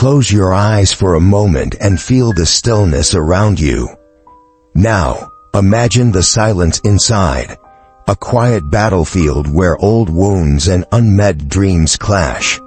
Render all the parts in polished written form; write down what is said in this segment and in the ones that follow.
Close your eyes for a moment and feel the stillness around you. Now, imagine the silence inside. A quiet battlefield where old wounds and unmet dreams clash.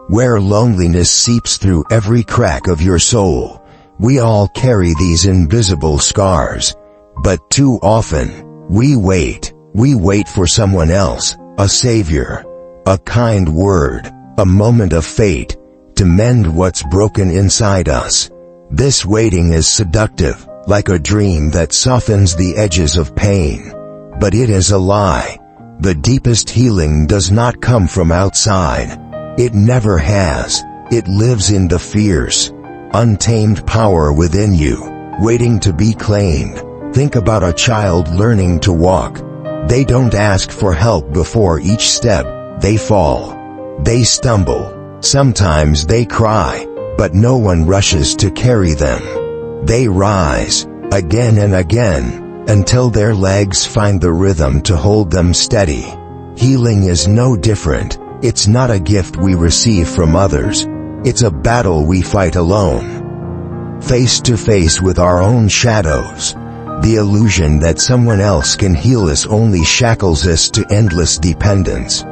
Where loneliness seeps through every crack of your soul. We all carry these invisible scars. But too often, we wait. We wait for someone else, a savior, a kind word, a moment of fate, to mend what's broken inside us. This waiting is seductive, like a dream that softens the edges of pain. But it is a lie. The deepest healing does not come from outside. It never has. It lives in the fierce, untamed power within you, waiting to be claimed. Think about a child learning to walk. They don't ask for help before each step. They fall. They stumble. Sometimes they cry, but no one rushes to carry them. They rise, again and again, until their legs find the rhythm to hold them steady. Healing is no different. It's not a gift we receive from others. It's a battle we fight alone. Face to face with our own shadows. The illusion that someone else can heal us only shackles us to endless dependence.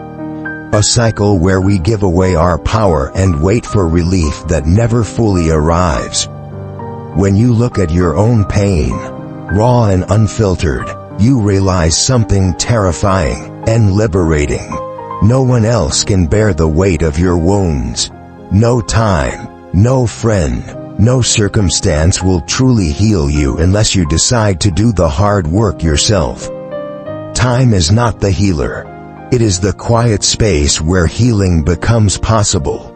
A cycle where we give away our power and wait for relief that never fully arrives. When you look at your own pain, raw and unfiltered, you realize something terrifying and liberating. No one else can bear the weight of your wounds. No time, no friend, no circumstance will truly heal you unless you decide to do the hard work yourself. Time is not the healer. It is the quiet space where healing becomes possible.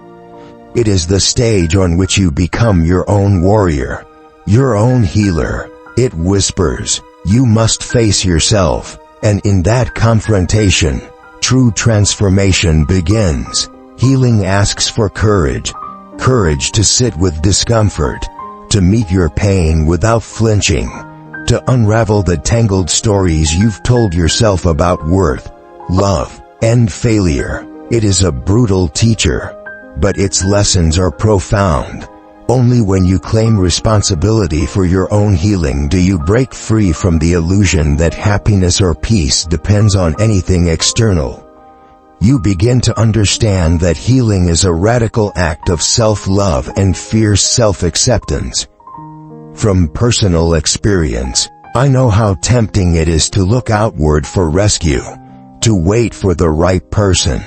It is the stage on which you become your own warrior, your own healer. It whispers, you must face yourself, and in that confrontation, true transformation begins. Healing asks for courage. Courage to sit with discomfort, to meet your pain without flinching, to unravel the tangled stories you've told yourself about worth, love, and failure. It is a brutal teacher, but its lessons are profound. Only when you claim responsibility for your own healing do you break free from the illusion that happiness or peace depends on anything external. You begin to understand that healing is a radical act of self-love and fierce self-acceptance. From personal experience, I know how tempting it is to look outward for rescue, to wait for the right person,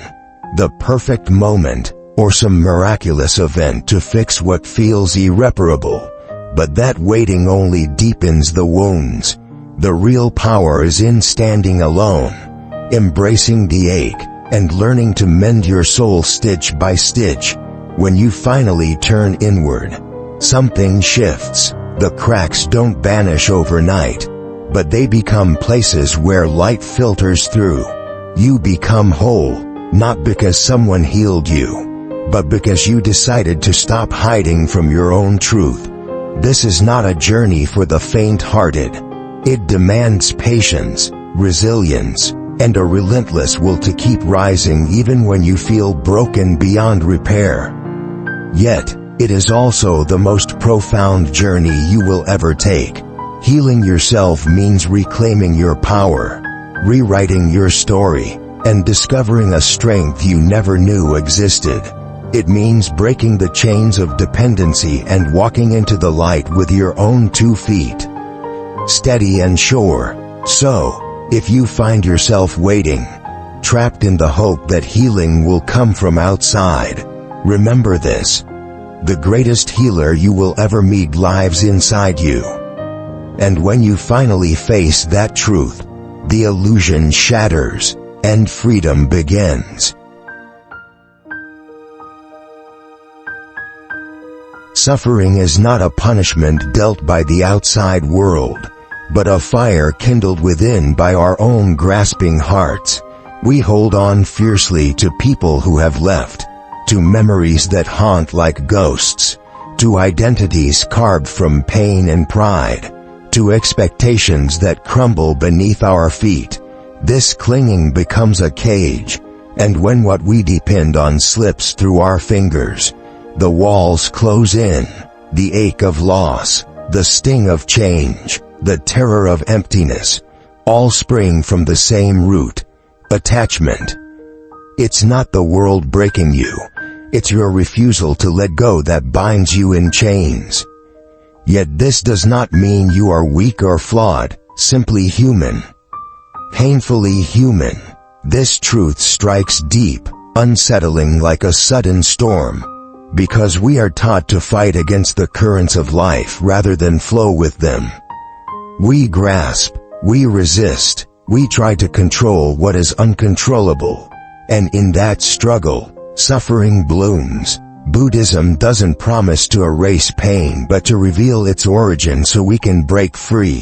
the perfect moment, or some miraculous event to fix what feels irreparable. But that waiting only deepens the wounds. The real power is in standing alone, embracing the ache, and learning to mend your soul stitch by stitch. When you finally turn inward, something shifts. The cracks don't vanish overnight, but they become places where light filters through. You become whole, not because someone healed you, but because you decided to stop hiding from your own truth. This is not a journey for the faint-hearted. It demands patience, resilience, and a relentless will to keep rising even when you feel broken beyond repair. Yet, it is also the most profound journey you will ever take. Healing yourself means reclaiming your power, rewriting your story, and discovering a strength you never knew existed. It means breaking the chains of dependency and walking into the light with your own 2 feet. Steady and sure. So, if you find yourself waiting, trapped in the hope that healing will come from outside, remember this. The greatest healer you will ever meet lives inside you. And when you finally face that truth, the illusion shatters, and freedom begins. Suffering is not a punishment dealt by the outside world, but a fire kindled within by our own grasping hearts. We hold on fiercely to people who have left, to memories that haunt like ghosts, to identities carved from pain and pride, to expectations that crumble beneath our feet. This clinging becomes a cage, and when what we depend on slips through our fingers, The walls close in, the ache of loss, the sting of change, the terror of emptiness, all spring from the same root, attachment. It's not the world breaking you, it's your refusal to let go that binds you in chains. Yet this does not mean you are weak or flawed, simply human. Painfully human. This truth strikes deep, unsettling like a sudden storm, because we are taught to fight against the currents of life rather than flow with them. We grasp, we resist, we try to control what is uncontrollable, and in that struggle, suffering blooms. Buddhism doesn't promise to erase pain but to reveal its origin so we can break free.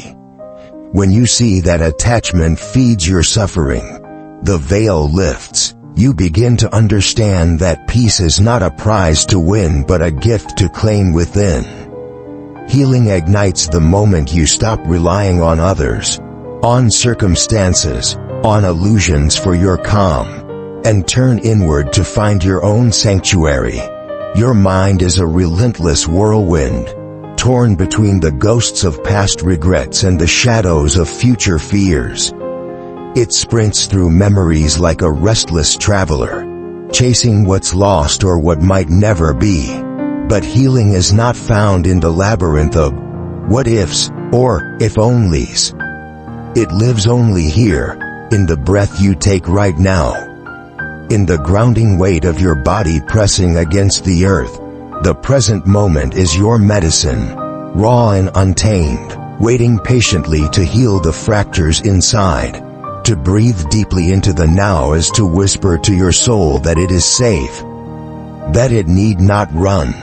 When you see that attachment feeds your suffering, the veil lifts. You begin to understand that peace is not a prize to win but a gift to claim within. Healing ignites the moment you stop relying on others, on circumstances, on illusions for your calm, and turn inward to find your own sanctuary. Your mind is a relentless whirlwind, torn between the ghosts of past regrets and the shadows of future fears. It sprints through memories like a restless traveler, chasing what's lost or what might never be. But healing is not found in the labyrinth of what-ifs or if-onlys. It lives only here, in the breath you take right now, in the grounding weight of your body pressing against the earth. The present moment is your medicine, raw and untamed, waiting patiently to heal the fractures inside. To breathe deeply into the now is to whisper to your soul that it is safe, that it need not run,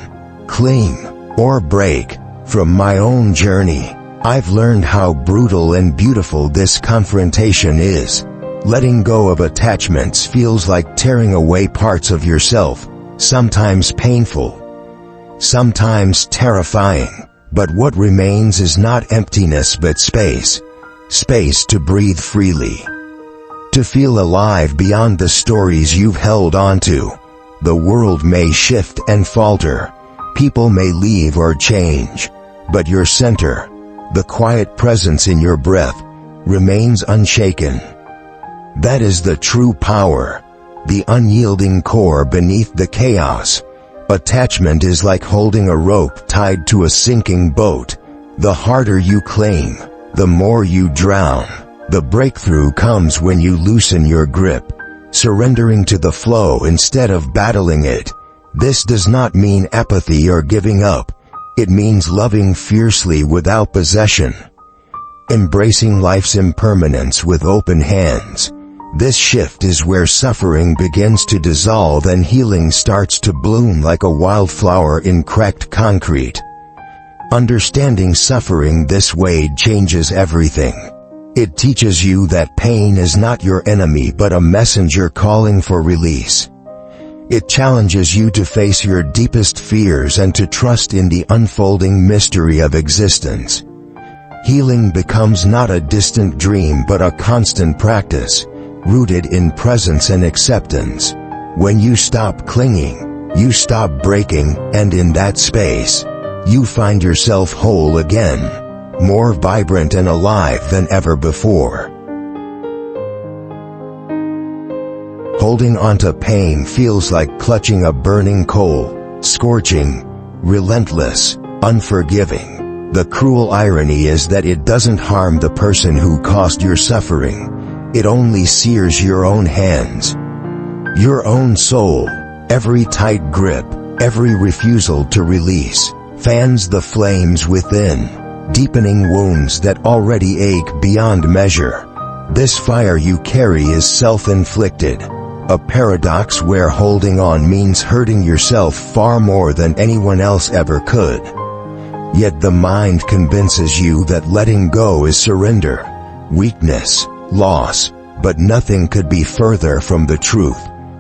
cling, or break. From my own journey, I've learned how brutal and beautiful this confrontation is. Letting go of attachments feels like tearing away parts of yourself, sometimes painful, sometimes terrifying. But what remains is not emptiness but space. Space to breathe freely, to feel alive beyond the stories you've held onto. The world may shift and falter, people may leave or change, but your center, the quiet presence in your breath, remains unshaken. That is the true power, the unyielding core beneath the chaos. Attachment is like holding a rope tied to a sinking boat. The harder you cling, the more you drown. The breakthrough comes when you loosen your grip, surrendering to the flow instead of battling it. This does not mean apathy or giving up. It means loving fiercely without possession, embracing life's impermanence with open hands. This shift is where suffering begins to dissolve and healing starts to bloom like a wildflower in cracked concrete. Understanding suffering this way changes everything. It teaches you that pain is not your enemy but a messenger calling for release. It challenges you to face your deepest fears and to trust in the unfolding mystery of existence. Healing becomes not a distant dream but a constant practice, rooted in presence and acceptance. When you stop clinging, you stop breaking, and in that space, you find yourself whole again, more vibrant and alive than ever before. Holding onto pain feels like clutching a burning coal, scorching, relentless, unforgiving. The cruel irony is that it doesn't harm the person who caused your suffering. It only sears your own hands, your own soul. Every tight grip, every refusal to release, fans the flames within, deepening wounds that already ache beyond measure. This fire you carry is self-inflicted, a paradox where holding on means hurting yourself far more than anyone else ever could. Yet the mind convinces you that letting go is surrender, weakness, loss, but nothing could be further from the truth.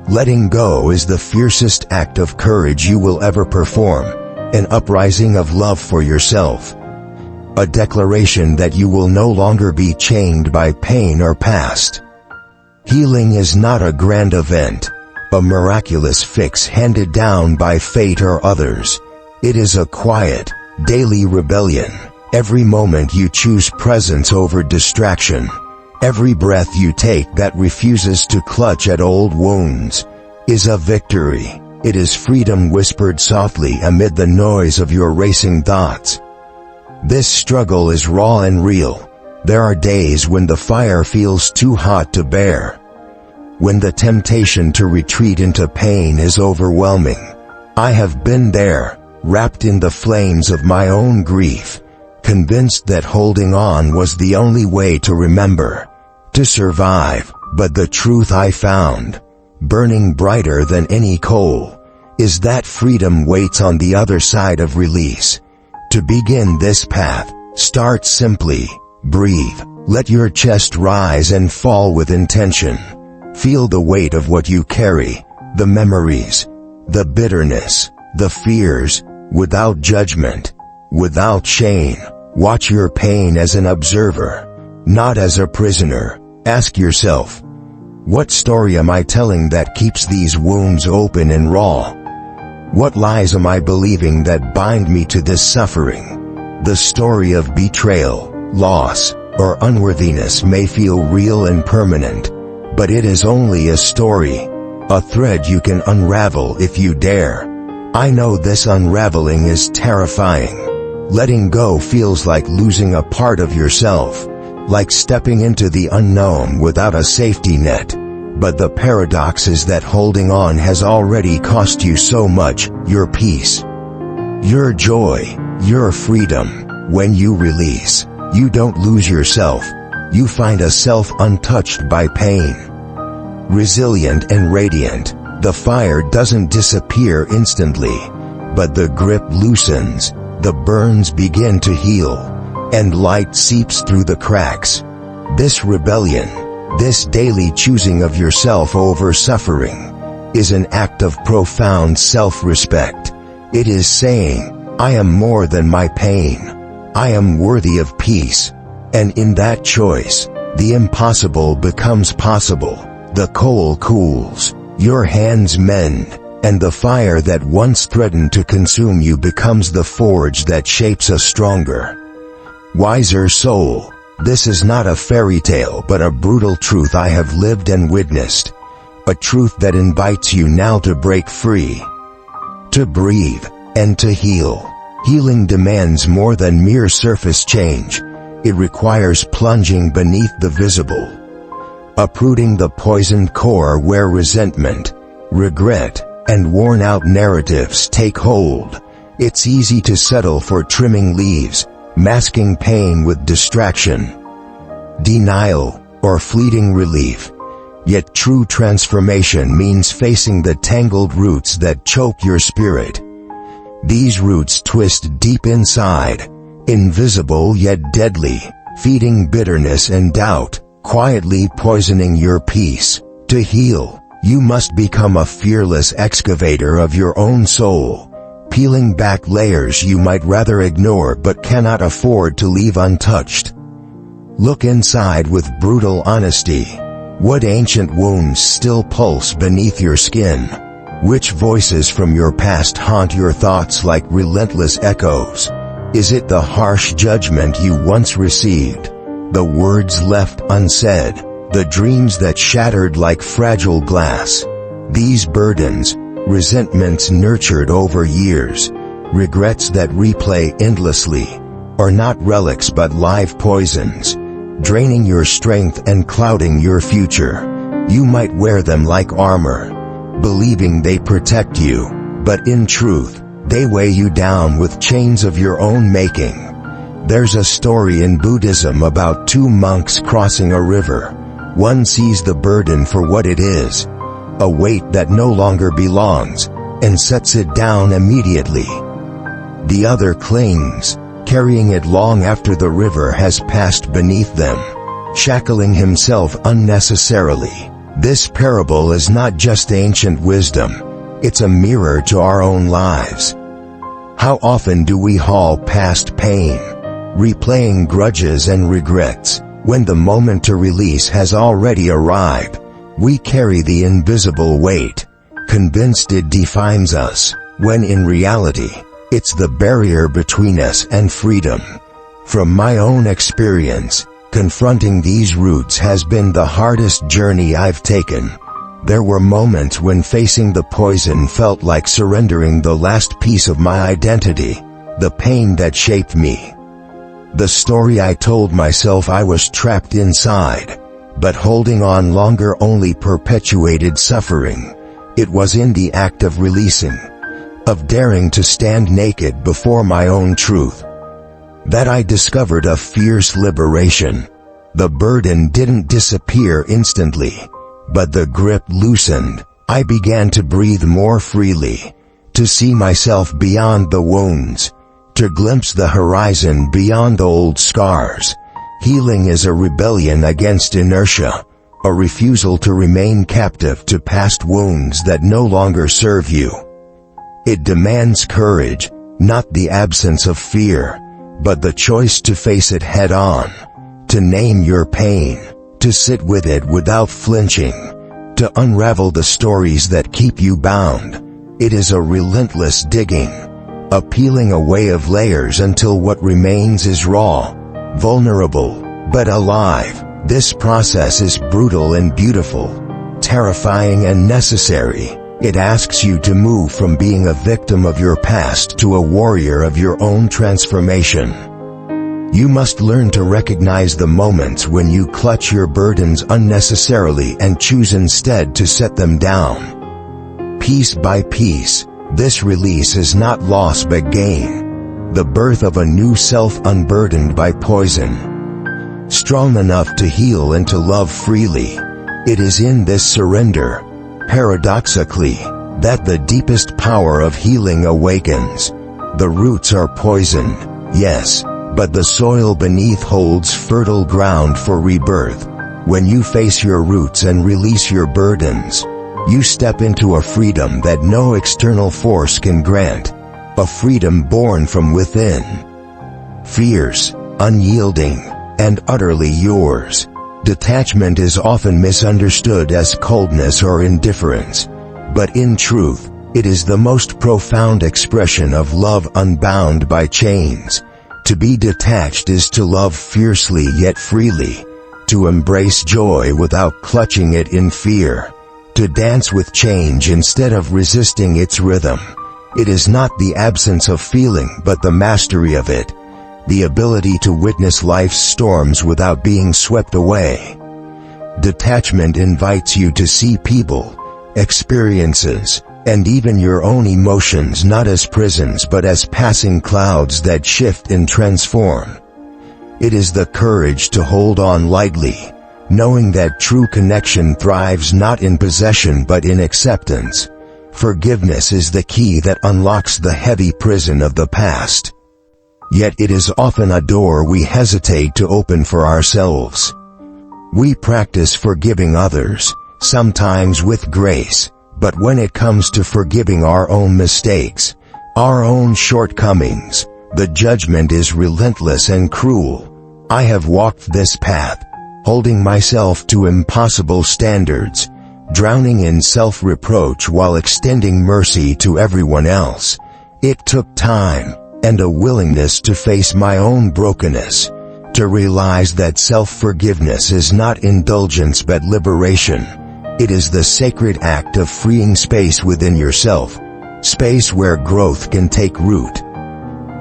Letting go is the fiercest act of courage you will ever perform, an uprising of love for yourself, a declaration that you will no longer be chained by pain or past. Healing is not a grand event, a miraculous fix handed down by fate or others. It is a quiet, daily rebellion. Every moment you choose presence over distraction. Every breath you take that refuses to clutch at old wounds is a victory. It is freedom whispered softly amid the noise of your racing thoughts. This struggle is raw and real. There are days when the fire feels too hot to bear, when the temptation to retreat into pain is overwhelming. I have been there, wrapped in the flames of my own grief, convinced that holding on was the only way to remember, to survive. But the truth I found, burning brighter than any coal, is that freedom waits on the other side of release. To begin this path, start simply. Breathe. Let your chest rise and fall with intention. Feel the weight of what you carry, the memories, the bitterness, the fears, without judgment, without shame. Watch your pain as an observer, not as a prisoner. Ask yourself, what story am I telling that keeps these wounds open and raw? What lies am I believing that bind me to this suffering? The story of betrayal, loss, or unworthiness may feel real and permanent, but it is only a story, a thread you can unravel if you dare. I know this unraveling is terrifying. Letting go feels like losing a part of yourself, like stepping into the unknown without a safety net. But the paradox is that holding on has already cost you so much: your peace, your joy, your freedom. When you release, you don't lose yourself. You find a self untouched by pain, resilient and radiant. The fire doesn't disappear instantly, but the grip loosens, the burns begin to heal, and light seeps through the cracks. This rebellion, this daily choosing of yourself over suffering, is an act of profound self-respect. It is saying, I am more than my pain. I am worthy of peace. And in that choice, the impossible becomes possible. The coal cools, your hands mend, and the fire that once threatened to consume you becomes the forge that shapes a stronger, wiser soul. This is not a fairy tale but a brutal truth I have lived and witnessed. A truth that invites you now to break free, to breathe, and to heal. Healing demands more than mere surface change. It requires plunging beneath the visible, uprooting the poisoned core where resentment, regret, and worn-out narratives take hold. It's easy to settle for trimming leaves, masking pain with distraction, denial, or fleeting relief. Yet true transformation means facing the tangled roots that choke your spirit. These roots twist deep inside, invisible yet deadly, feeding bitterness and doubt, quietly poisoning your peace. To heal, you must become a fearless excavator of your own soul, peeling back layers you might rather ignore but cannot afford to leave untouched. Look inside with brutal honesty. What ancient wounds still pulse beneath your skin? Which voices from your past haunt your thoughts like relentless echoes? Is it the harsh judgment you once received, the words left unsaid, the dreams that shattered like fragile glass? These burdens, resentments nurtured over years, regrets that replay endlessly, are not relics but live poisons, draining your strength and clouding your future. You might wear them like armor, believing they protect you, but in truth, they weigh you down with chains of your own making. There's a story in Buddhism about two monks crossing a river. One sees the burden for what it is, a weight that no longer belongs, and sets it down immediately. The other clings, carrying it long after the river has passed beneath them, shackling himself unnecessarily. This parable is not just ancient wisdom, it's a mirror to our own lives. How often do we haul past pain, replaying grudges and regrets, when the moment to release has already arrived? We carry the invisible weight, convinced it defines us, when in reality, it's the barrier between us and freedom. From my own experience, confronting these roots has been the hardest journey I've taken. There were moments when facing the poison felt like surrendering the last piece of my identity, the pain that shaped me. The story I told myself I was trapped inside, but holding on longer only perpetuated suffering. It was in the act of releasing, of daring to stand naked before my own truth, that I discovered a fierce liberation. The burden didn't disappear instantly, but the grip loosened. I began to breathe more freely, to see myself beyond the wounds, to glimpse the horizon beyond the old scars. Healing is a rebellion against inertia, a refusal to remain captive to past wounds that no longer serve you. It demands courage, not the absence of fear, but the choice to face it head on, to name your pain, to sit with it without flinching, to unravel the stories that keep you bound. It is a relentless digging, a peeling away of layers until what remains is raw, vulnerable, but alive. This process is brutal and beautiful, terrifying and necessary. It asks you to move from being a victim of your past to a warrior of your own transformation. You must learn to recognize the moments when you clutch your burdens unnecessarily and choose instead to set them down. Piece by piece, this release is not loss but gain, the birth of a new self unburdened by poison. Strong enough to heal and to love freely. It is in this surrender, paradoxically, that the deepest power of healing awakens. The roots are poisoned, yes, but the soil beneath holds fertile ground for rebirth. When you face your roots and release your burdens, you step into a freedom that no external force can grant, a freedom born from within. Fierce, unyielding, and utterly yours. Detachment is often misunderstood as coldness or indifference, but in truth, it is the most profound expression of love unbound by chains. To be detached is to love fiercely yet freely, to embrace joy without clutching it in fear, to dance with change instead of resisting its rhythm. It is not the absence of feeling but the mastery of it, the ability to witness life's storms without being swept away. Detachment invites you to see people, experiences, and even your own emotions not as prisons but as passing clouds that shift and transform. It is the courage to hold on lightly, knowing that true connection thrives not in possession but in acceptance. Forgiveness is the key that unlocks the heavy prison of the past. Yet it is often a door we hesitate to open for ourselves. We practice forgiving others, sometimes with grace, but when it comes to forgiving our own mistakes, our own shortcomings, the judgment is relentless and cruel. I have walked this path, holding myself to impossible standards, drowning in self-reproach while extending mercy to everyone else. It took time and a willingness to face my own brokenness, to realize that self-forgiveness is not indulgence but liberation. It is the sacred act of freeing space within yourself, space where growth can take root,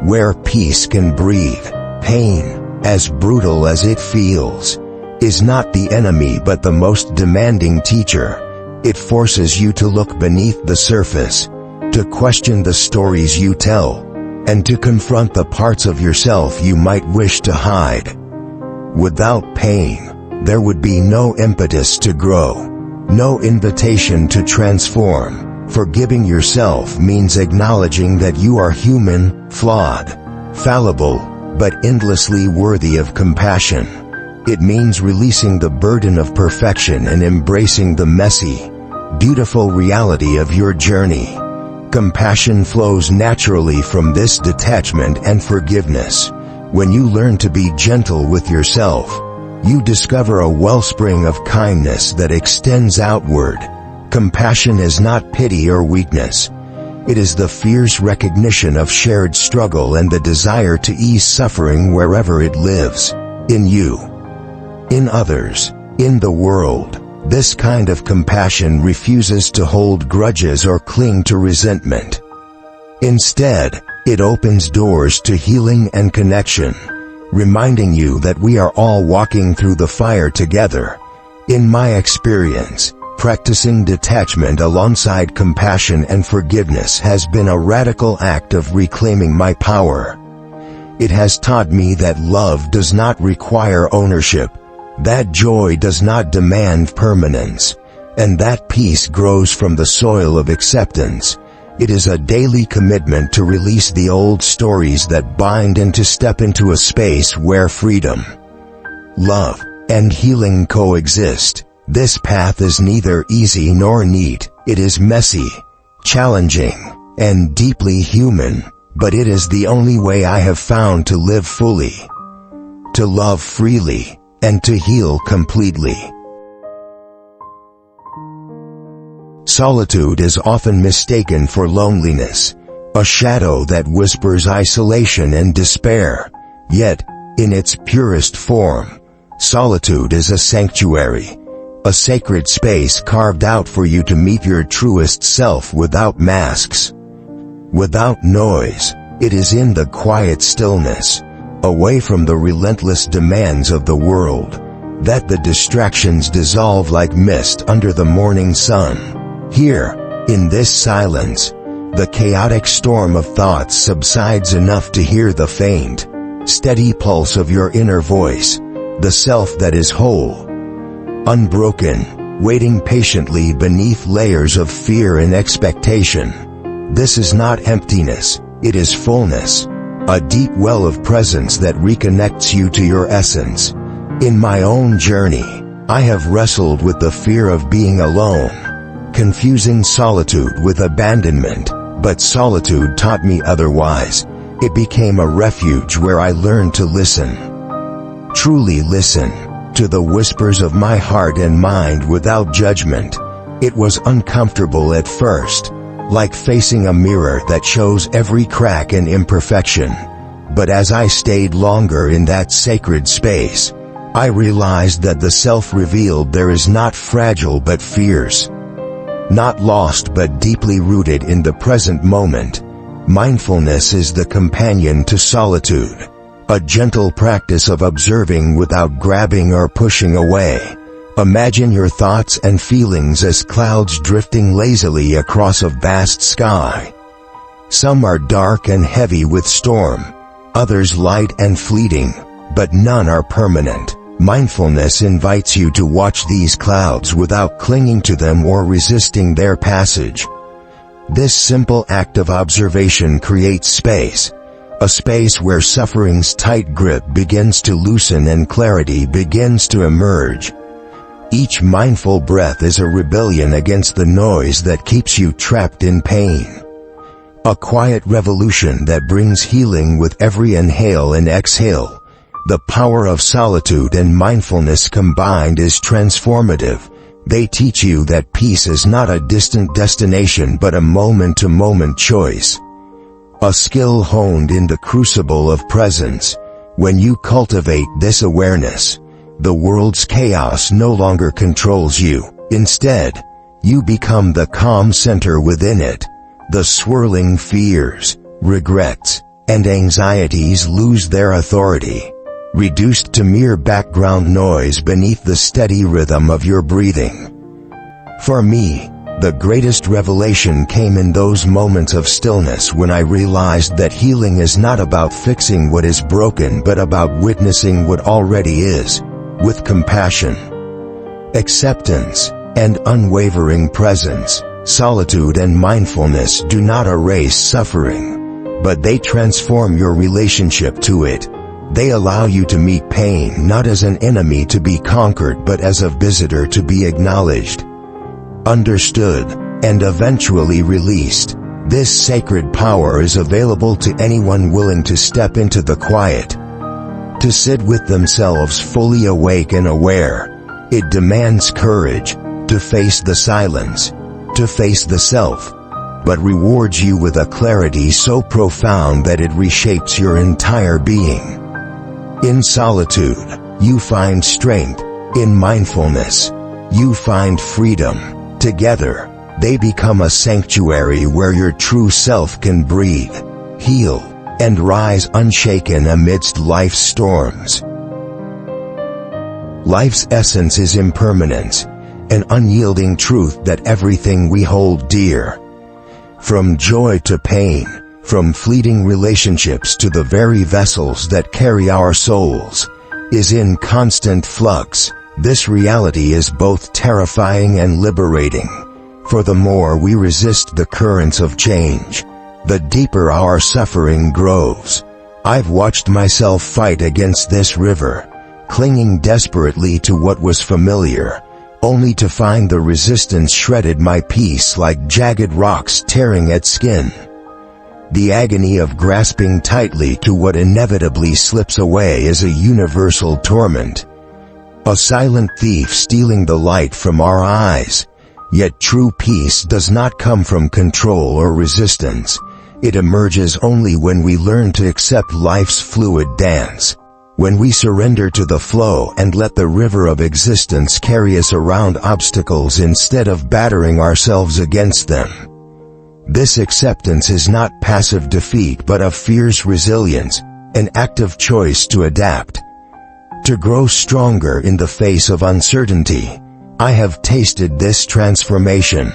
where peace can breathe. Pain, as brutal as it feels, is not the enemy but the most demanding teacher. It forces you to look beneath the surface, to question the stories you tell, and to confront the parts of yourself you might wish to hide. Without pain, there would be no impetus to grow, no invitation to transform. Forgiving yourself means acknowledging that you are human, flawed, fallible, but endlessly worthy of compassion. It means releasing the burden of perfection and embracing the messy, beautiful reality of your journey. Compassion flows naturally from this detachment and forgiveness. When you learn to be gentle with yourself, you discover a wellspring of kindness that extends outward. Compassion is not pity or weakness. It is the fierce recognition of shared struggle and the desire to ease suffering wherever it lives. In you, in others, in the world. This kind of compassion refuses to hold grudges or cling to resentment. Instead, it opens doors to healing and connection, reminding you that we are all walking through the fire together. In my experience, practicing detachment alongside compassion and forgiveness has been a radical act of reclaiming my power. It has taught me that love does not require ownership, that joy does not demand permanence, and that peace grows from the soil of acceptance. It is a daily commitment to release the old stories that bind and to step into a space where freedom, love, and healing coexist. This path is neither easy nor neat. It is messy, challenging, and deeply human, but it is the only way I have found to live fully, to love freely, and to heal completely. Solitude is often mistaken for loneliness, a shadow that whispers isolation and despair. Yet, in its purest form, solitude is a sanctuary, a sacred space carved out for you to meet your truest self without masks, without noise. It is in the quiet stillness, away from the relentless demands of the world, that the distractions dissolve like mist under the morning sun. Here, in this silence, the chaotic storm of thoughts subsides enough to hear the faint, steady pulse of your inner voice, the self that is whole, unbroken, waiting patiently beneath layers of fear and expectation. This is not emptiness, it is fullness, a deep well of presence that reconnects you to your essence. In my own journey, I have wrestled with the fear of being alone, confusing solitude with abandonment, but solitude taught me otherwise. It became a refuge where I learned to listen, truly listen, to the whispers of my heart and mind without judgment. It was uncomfortable at first, like facing a mirror that shows every crack and imperfection. But as I stayed longer in that sacred space, I realized that the self revealed there is not fragile but fierce, not lost but deeply rooted in the present moment. Mindfulness is the companion to solitude, a gentle practice of observing without grabbing or pushing away. Imagine your thoughts and feelings as clouds drifting lazily across a vast sky. Some are dark and heavy with storm, others light and fleeting, but none are permanent. Mindfulness invites you to watch these clouds without clinging to them or resisting their passage. This simple act of observation creates space, a space where suffering's tight grip begins to loosen and clarity begins to emerge. Each mindful breath is a rebellion against the noise that keeps you trapped in pain, a quiet revolution that brings healing with every inhale and exhale. The power of solitude and mindfulness combined is transformative. They teach you that peace is not a distant destination but a moment-to-moment choice, a skill honed in the crucible of presence. When you cultivate this awareness, the world's chaos no longer controls you. Instead, you become the calm center within it. The swirling fears, regrets, and anxieties lose their authority, reduced to mere background noise beneath the steady rhythm of your breathing. For me, the greatest revelation came in those moments of stillness when I realized that healing is not about fixing what is broken but about witnessing what already is, with compassion, acceptance, and unwavering presence. Solitude and mindfulness do not erase suffering, but they transform your relationship to it. They allow you to meet pain not as an enemy to be conquered but as a visitor to be acknowledged, understood, and eventually released. This sacred power is available to anyone willing to step into the quiet, to sit with themselves fully awake and aware. It demands courage, to face the silence, to face the self, but rewards you with a clarity so profound that it reshapes your entire being. In solitude, you find strength. In mindfulness, you find freedom. Together, they become a sanctuary where your true self can breathe, heal, and rise unshaken amidst life's storms. Life's essence is impermanence, an unyielding truth that everything we hold dear, from joy to pain, from fleeting relationships to the very vessels that carry our souls, is in constant flux. This reality is both terrifying and liberating, for the more we resist the currents of change, the deeper our suffering grows. I've watched myself fight against this river, clinging desperately to what was familiar, only to find the resistance shredded my peace like jagged rocks tearing at skin. The agony of grasping tightly to what inevitably slips away is a universal torment, a silent thief stealing the light from our eyes. Yet true peace does not come from control or resistance. It emerges only when we learn to accept life's fluid dance, when we surrender to the flow and let the river of existence carry us around obstacles instead of battering ourselves against them. This acceptance is not passive defeat but a fierce resilience, an active choice to adapt, to grow stronger in the face of uncertainty. I have tasted this transformation,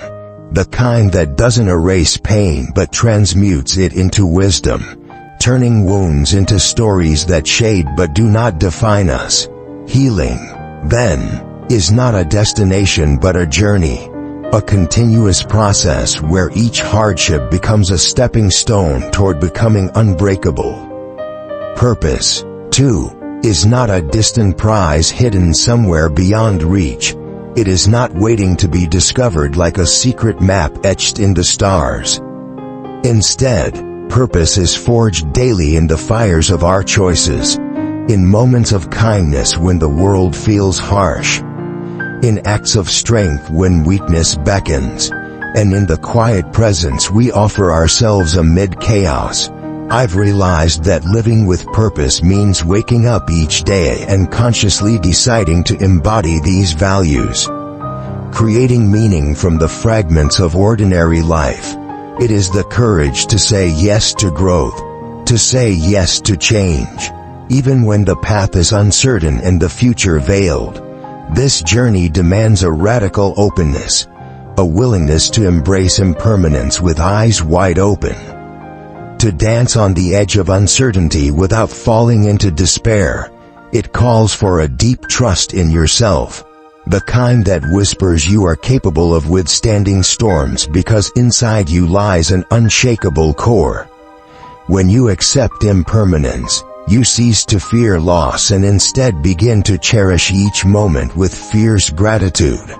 the kind that doesn't erase pain but transmutes it into wisdom, turning wounds into stories that shade but do not define us. Healing, then, is not a destination but a journey, a continuous process where each hardship becomes a stepping stone toward becoming unbreakable. Purpose, too, is not a distant prize hidden somewhere beyond reach. It is not waiting to be discovered like a secret map etched in the stars. Instead, purpose is forged daily in the fires of our choices, in moments of kindness when the world feels harsh, in acts of strength when weakness beckons, and in the quiet presence we offer ourselves amid chaos. I've realized that living with purpose means waking up each day and consciously deciding to embody these values, creating meaning from the fragments of ordinary life. It is the courage to say yes to growth, to say yes to change, even when the path is uncertain and the future veiled. This journey demands a radical openness, a willingness to embrace impermanence with eyes wide open, to dance on the edge of uncertainty without falling into despair. It calls for a deep trust in yourself, the kind that whispers you are capable of withstanding storms because inside you lies an unshakable core. When you accept impermanence, you cease to fear loss and instead begin to cherish each moment with fierce gratitude.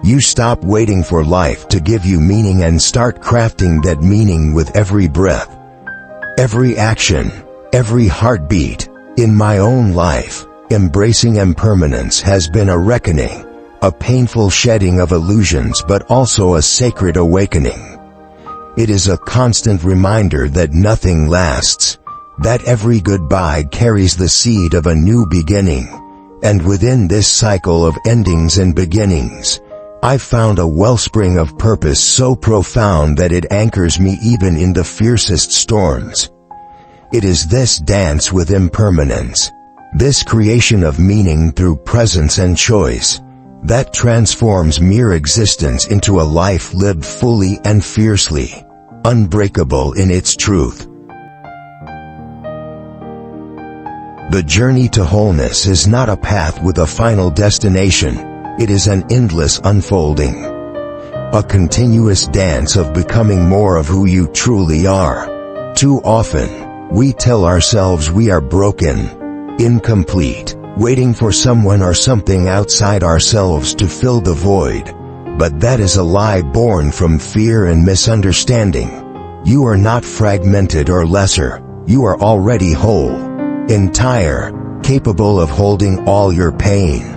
You stop waiting for life to give you meaning and start crafting that meaning with every breath, every action, every heartbeat. In my own life, embracing impermanence has been a reckoning, a painful shedding of illusions but also a sacred awakening. It is a constant reminder that nothing lasts, that every goodbye carries the seed of a new beginning, and within this cycle of endings and beginnings, I've found a wellspring of purpose so profound that it anchors me even in the fiercest storms. It is this dance with impermanence, this creation of meaning through presence and choice, that transforms mere existence into a life lived fully and fiercely, unbreakable in its truth. The journey to wholeness is not a path with a final destination. It is an endless unfolding, a continuous dance of becoming more of who you truly are. Too often, we tell ourselves we are broken, incomplete, waiting for someone or something outside ourselves to fill the void. But that is a lie born from fear and misunderstanding. You are not fragmented or lesser. You are already whole, entire, capable of holding all your pain,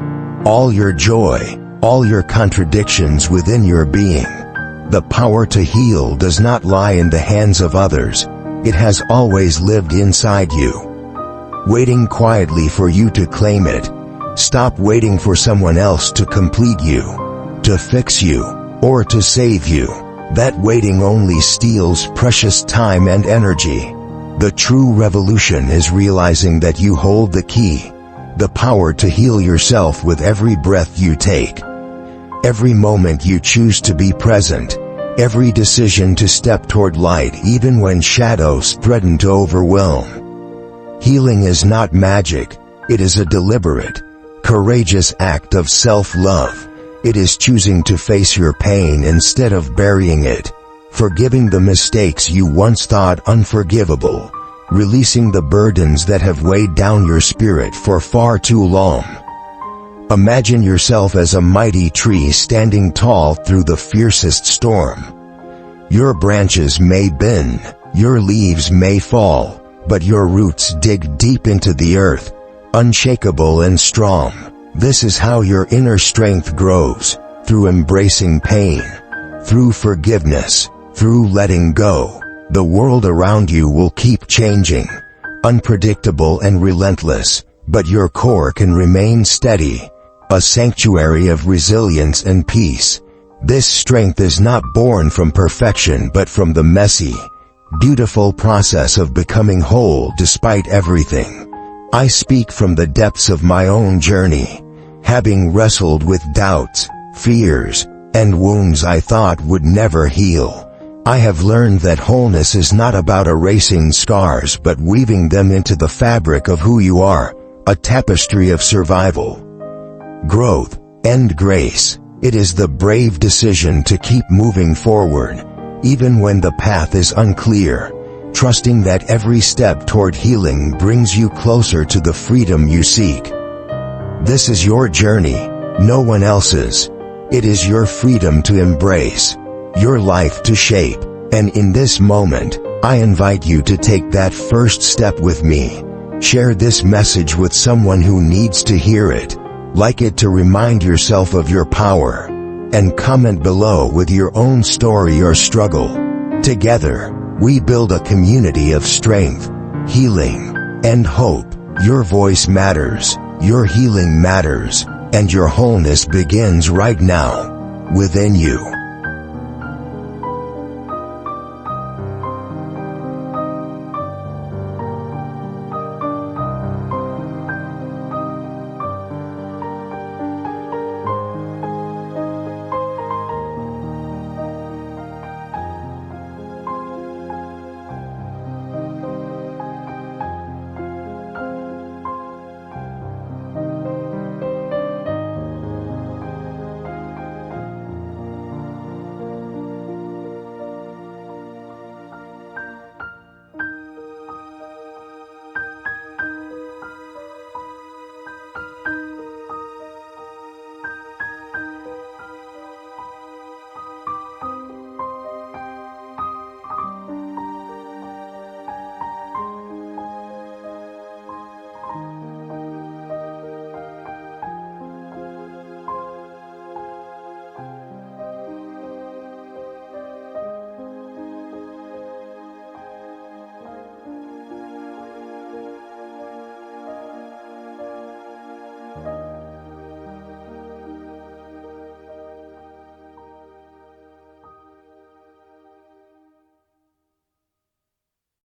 all your joy, all your contradictions within your being. The power to heal does not lie in the hands of others. It has always lived inside you, waiting quietly for you to claim it. Stop waiting for someone else to complete you, to fix you, or to save you. That waiting only steals precious time and energy. The true revolution is realizing that you hold the key, the power to heal yourself with every breath you take, every moment you choose to be present, every decision to step toward light even when shadows threaten to overwhelm. Healing is not magic, it is a deliberate, courageous act of self-love. It is choosing to face your pain instead of burying it, forgiving the mistakes you once thought unforgivable, releasing the burdens that have weighed down your spirit for far too long. Imagine yourself as a mighty tree standing tall through the fiercest storm. Your branches may bend, your leaves may fall, but your roots dig deep into the earth, unshakable and strong. This is how your inner strength grows, through embracing pain, through forgiveness, through letting go. The world around you will keep changing, unpredictable and relentless, but your core can remain steady, a sanctuary of resilience and peace. This strength is not born from perfection but from the messy, beautiful process of becoming whole despite everything. I speak from the depths of my own journey, having wrestled with doubts, fears, and wounds I thought would never heal. I have learned that wholeness is not about erasing scars but weaving them into the fabric of who you are, a tapestry of survival, growth, and grace. It is the brave decision to keep moving forward, even when the path is unclear, trusting that every step toward healing brings you closer to the freedom you seek. This is your journey, no one else's. It is your freedom to embrace, your life to shape, and in this moment, I invite you to take that first step with me. Share this message with someone who needs to hear it, like it to remind yourself of your power, and comment below with your own story or struggle. Together, we build a community of strength, healing, and hope. Your voice matters, your healing matters, and your wholeness begins right now, within you.